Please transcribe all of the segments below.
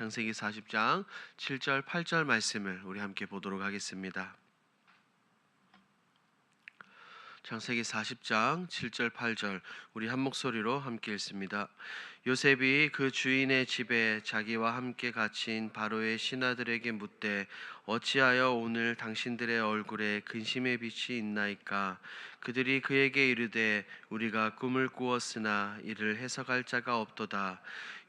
창세기 40장 7절 8절 말씀을 우리 함께 보도록 하겠습니다. 창세기 40장 7절 8절 우리 한 목소리로 함께 읽습니다. 요셉이 그 주인의 집에 자기와 함께 갇힌 바로의 신하들에게 묻되 어찌하여 오늘 당신들의 얼굴에 근심의 빛이 있나이까? 그들이 그에게 이르되 우리가 꿈을 꾸었으나 이를 해석할 자가 없도다.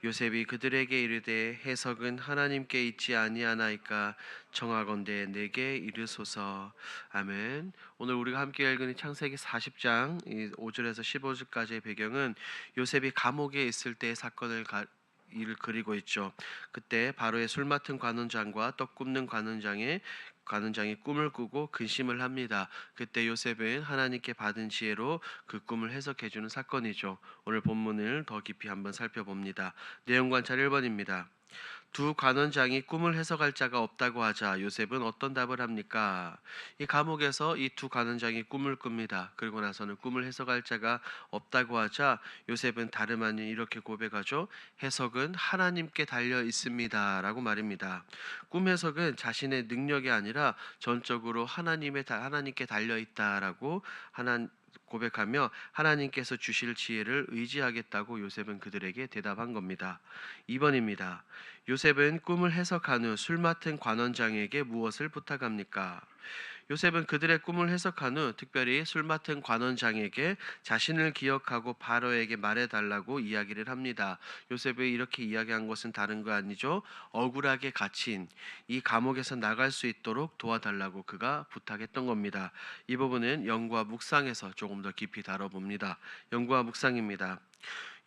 요셉이 그들에게 이르되 해석은 하나님께 있지 아니하나이까? 청하건대 내게 이르소서. 아멘. 오늘 우리가 함께 읽은 이 창세기 40장 5절에서 15절까지의 배경은 요셉이 감옥에 있을 때의 사건을 이를 그리고 있죠. 그때 바로의 술 맡은 관원장과 떡 굽는 관원장이 꿈을 꾸고 근심을 합니다. 그때 요셉은 하나님께 받은 지혜로 그 꿈을 해석해 주는 사건이죠. 오늘 본문을 더 깊이 한번 살펴봅니다. 내용 관찰 1번입니다. 두 관원장이 꿈을 해석할 자가 없다고 하자 요셉은 어떤 답을 합니까? 이 감옥에서 이 두 관원장이 꿈을 꿉니다. 그리고 나서는 꿈을 해석할 자가 없다고 하자 요셉은 다름 아닌 이렇게 고백하죠. 해석은 하나님께 달려 있습니다 라고 말입니다. 꿈 해석은 자신의 능력이 아니라 전적으로 하나님께 달려 있다라고 고백하며 하나님께서 주실 지혜를 의지하겠다고 요셉은 그들에게 대답한 겁니다. 2번입니다. 요셉은 꿈을 해석한 후 술 맡은 관원장에게 무엇을 부탁합니까? 요셉은 그들의 꿈을 해석한 후 특별히 술 맡은 관원장에게 자신을 기억하고 바로에게 말해달라고 이야기를 합니다. 요셉이 이렇게 이야기한 것은 다른 거 아니죠. 억울하게 갇힌 이 감옥에서 나갈 수 있도록 도와달라고 그가 부탁했던 겁니다. 이 부분은 연구와 묵상에서 조금 더 깊이 다뤄봅니다. 연구와 묵상입니다.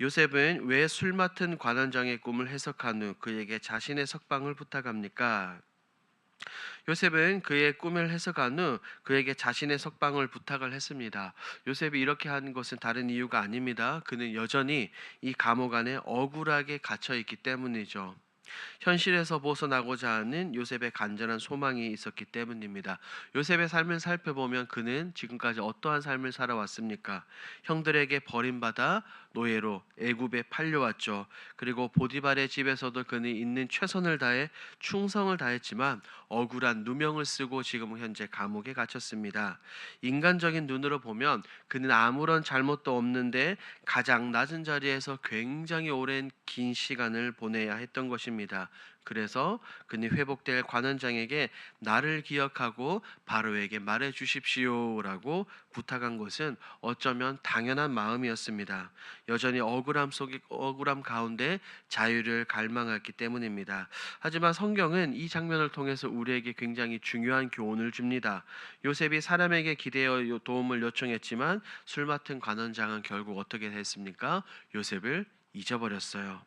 요셉은 왜 술 맡은 관원장의 꿈을 해석한 후 그에게 자신의 석방을 부탁합니까? 요셉은 그의 꿈을 해석한 후 그에게 자신의 석방을 부탁을 했습니다. 요셉이 이렇게 한 것은 다른 이유가 아닙니다. 그는 여전히 이 감옥 안에 억울하게 갇혀 있기 때문이죠. 현실에서 벗어나고자 하는 요셉의 간절한 소망이 있었기 때문입니다. 요셉의 삶을 살펴보면 그는 지금까지 어떠한 삶을 살아왔습니까? 형들에게 버림받아 노예로 애굽에 팔려왔죠. 그리고 보디발의 집에서도 그는 있는 최선을 다해 충성을 다했지만 억울한 누명을 쓰고 지금 현재 감옥에 갇혔습니다. 인간적인 눈으로 보면 그는 아무런 잘못도 없는데 가장 낮은 자리에서 굉장히 오랜 긴 시간을 보내야 했던 것입니다. 그래서 그는 회복될 관원장에게 나를 기억하고 바로에게 말해 주십시오라고 부탁한 것은 어쩌면 당연한 마음이었습니다. 여전히 억울함 가운데 자유를 갈망했기 때문입니다. 하지만 성경은 이 장면을 통해서 우리에게 굉장히 중요한 교훈을 줍니다. 요셉이 사람에게 기대어 도움을 요청했지만 술 맡은 관원장은 결국 어떻게 했습니까? 요셉을 잊어버렸어요.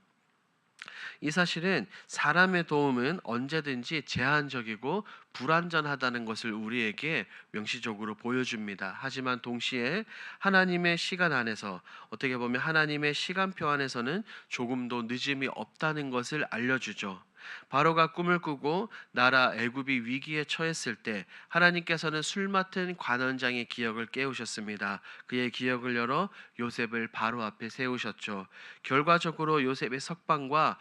이 사실은 사람의 도움은 언제든지 제한적이고 불완전하다는 것을 우리에게 명시적으로 보여줍니다. 하지만 동시에 하나님의 시간 안에서 어떻게 보면 하나님의 시간표 안에서는 조금도 늦음이 없다는 것을 알려주죠. 바로가 꿈을 꾸고 나라 애굽이 위기에 처했을 때 하나님께서는 술 맡은 관원장의 기억을 깨우셨습니다. 그의 기억을 열어 요셉을 바로 앞에 세우셨죠. 결과적으로 요셉의 석방과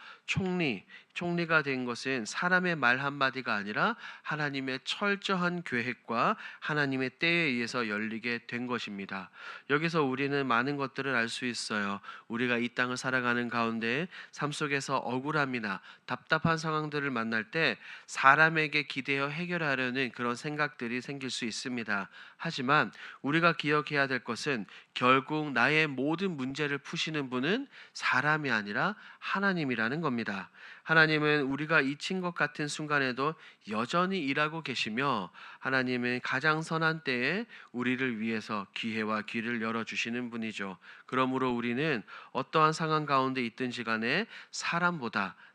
총리가 된 것은 사람의 말 한마디가 아니라 하나님의 철저한 계획과 하나님의 때에 의해서 열리게 된 것입니다. 여기서 우리는 많은 것들을 알 수 있어요. 우리가 이 땅을 살아가는 가운데 삶 속에서 억울함이나 답답한 상황들을 만날 때 사람에게 기대어 해결하려는 그런 생각들이 생길 수 있습니다. 하지만 우리가 기억해야 될 것은 결국 나의 모든 문제를 푸시는 분은 사람이 아니라 하나님이라는 겁니다. 하나님은 우리가 잊힌 것 같은 순간에도 여전히 일하고 계시며 하나님은 가장 선한 때에 우리를 위해서 기회와 길을 열어주시는 분이죠. 그러므로 우리는 어떠한 상황 가운데 있든지 간에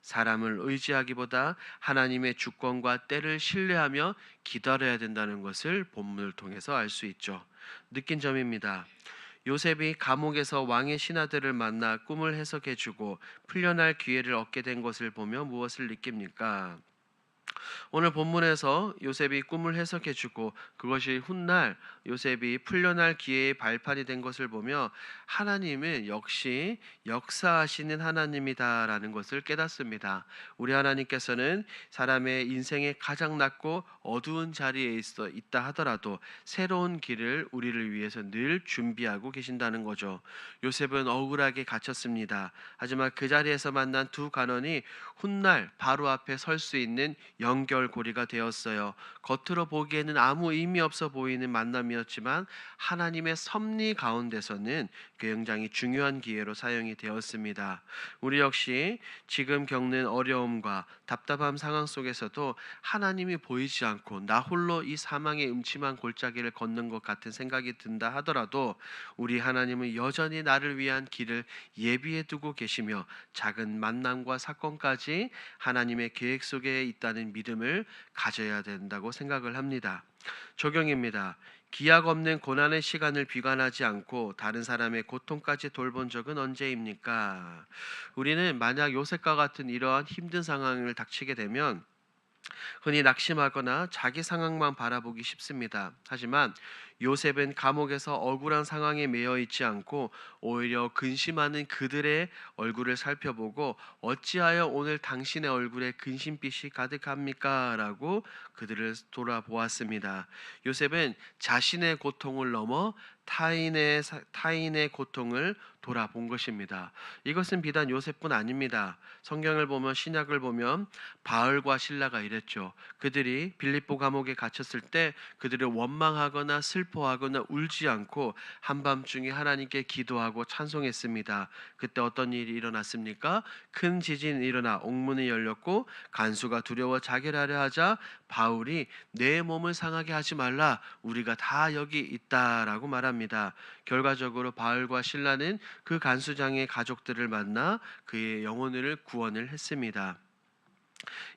사람을 의지하기보다 하나님의 주권과 때를 신뢰하며 기다려야 된다는 것을 본문을 통해서 알 수 있죠. 느낀 점입니다. 요셉이 감옥에서 왕의 신하들을 만나 꿈을 해석해주고 풀려날 기회를 얻게 된 것을 보며 무엇을 느낍니까? 오늘 본문에서 요셉이 꿈을 해석해 주고 그것이 훗날 요셉이 풀려날 기회의 발판이 된 것을 보며 하나님은 역시 역사하시는 하나님이다라는 것을 깨닫습니다. 우리 하나님께서는 사람의 인생의 가장 낮고 어두운 자리에 있다 하더라도 새로운 길을 우리를 위해서 늘 준비하고 계신다는 거죠. 요셉은 억울하게 갇혔습니다. 하지만 그 자리에서 만난 두 간원이 훗날 바로 앞에 설 수 있는 연결고리가 되었어요. 겉으로 보기에는 아무 의미 없어 보이는 만남이었지만 하나님의 섭리 가운데서는 굉장히 중요한 기회로 사용이 되었습니다. 우리 역시 지금 겪는 어려움과 답답한 상황 속에서도 하나님이 보이지 않고 나 홀로 이 사망의 음침한 골짜기를 걷는 것 같은 생각이 든다 하더라도 우리 하나님은 여전히 나를 위한 길을 예비해 두고 계시며 작은 만남과 사건까지 하나님의 계획 속에 있다는 믿음을 가져야 된다고 생각을 합니다. 적용입니다. 기약 없는 고난의 시간을 비관하지 않고 다른 사람의 고통까지 돌본 적은 언제입니까? 우리는 만약 요셉과 같은 이러한 힘든 상황을 닥치게 되면 흔히 낙심하거나 자기 상황만 바라보기 쉽습니다. 하지만 요셉은 감옥에서 억울한 상황에 매여 있지 않고 오히려 근심하는 그들의 얼굴을 살펴보고 어찌하여 오늘 당신의 얼굴에 근심빛이 가득합니까? 라고 그들을 돌아보았습니다. 요셉은 자신의 고통을 넘어 타인의 고통을 돌아본 것입니다. 이것은 비단 요셉뿐 아닙니다. 성경을 보면 신약을 보면 바울과 실라가 이랬죠. 그들이 빌립보 감옥에 갇혔을 때 그들을 원망하거나 슬퍼하거나 울지 않고 한밤중에 하나님께 기도하고 찬송했습니다. 그때 어떤 일이 일어났습니까? 큰 지진이 일어나 옥문이 열렸고 간수가 두려워 자결하려 하자 바울이 내 몸을 상하게 하지 말라 우리가 다 여기 있다라고 말합니다. 결과적으로 바울과 신라는 그 간수장의 가족들을 만나 그의 영혼을 구원을 했습니다.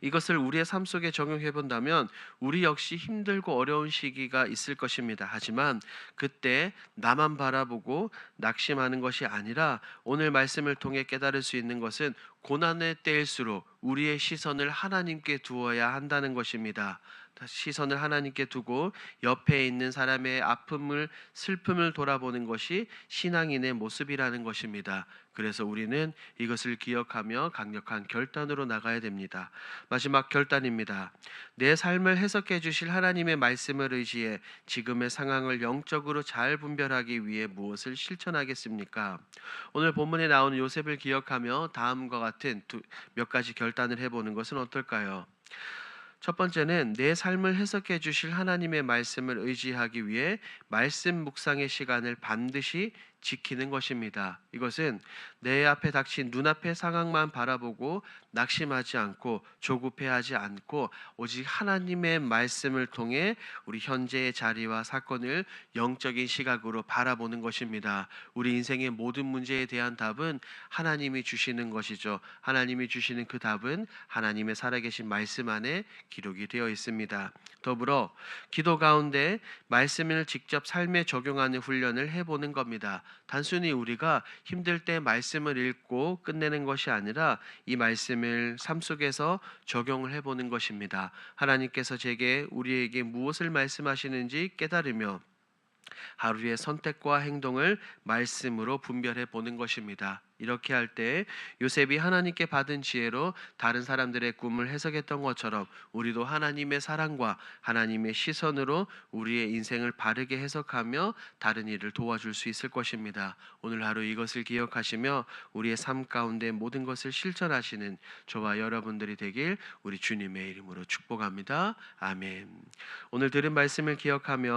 이것을 우리의 삶 속에 적용해 본다면 우리 역시 힘들고 어려운 시기가 있을 것입니다. 하지만 그때 나만 바라보고 낙심하는 것이 아니라 오늘 말씀을 통해 깨달을 수 있는 것은 고난의 때일수록 우리의 시선을 하나님께 두어야 한다는 것입니다. 시선을 하나님께 두고 옆에 있는 사람의 아픔을 슬픔을 돌아보는 것이 신앙인의 모습이라는 것입니다. 그래서 우리는 이것을 기억하며 강력한 결단으로 나가야 됩니다. 마지막 결단입니다. 내 삶을 해석해 주실 하나님의 말씀을 의지해 지금의 상황을 영적으로 잘 분별하기 위해 무엇을 실천하겠습니까? 오늘 본문에 나오는 요셉을 기억하며 다음과 같은 몇 가지 결단을 해보는 것은 어떨까요? 첫 번째는 내 삶을 해석해 주실 하나님의 말씀을 의지하기 위해 말씀 묵상의 시간을 반드시 지키는 것입니다. 이것은 내 앞에 닥친 눈앞의 상황만 바라보고 낙심하지 않고 조급해하지 않고 오직 하나님의 말씀을 통해 우리 현재의 자리와 사건을 영적인 시각으로 바라보는 것입니다. 우리 인생의 모든 문제에 대한 답은 하나님이 주시는 것이죠. 하나님이 주시는 그 답은 하나님의 살아계신 말씀 안에 기록이 되어 있습니다. 더불어 기도 가운데 말씀을 직접 삶에 적용하는 훈련을 해보는 겁니다. 단순히 우리가 힘들 때 말씀을 읽고 끝내는 것이 아니라 이 말씀을 삶 속에서 적용을 해보는 것입니다. 하나님께서 우리에게 무엇을 말씀하시는지 깨달으며 하루의 선택과 행동을 말씀으로 분별해 보는 것입니다. 이렇게 할 때 요셉이 하나님께 받은 지혜로 다른 사람들의 꿈을 해석했던 것처럼 우리도 하나님의 사랑과 하나님의 시선으로 우리의 인생을 바르게 해석하며 다른 일을 도와줄 수 있을 것입니다. 오늘 하루 이것을 기억하시며 우리의 삶 가운데 모든 것을 실천하시는 저와 여러분들이 되길 우리 주님의 이름으로 축복합니다. 아멘. 오늘 들은 말씀을 기억하며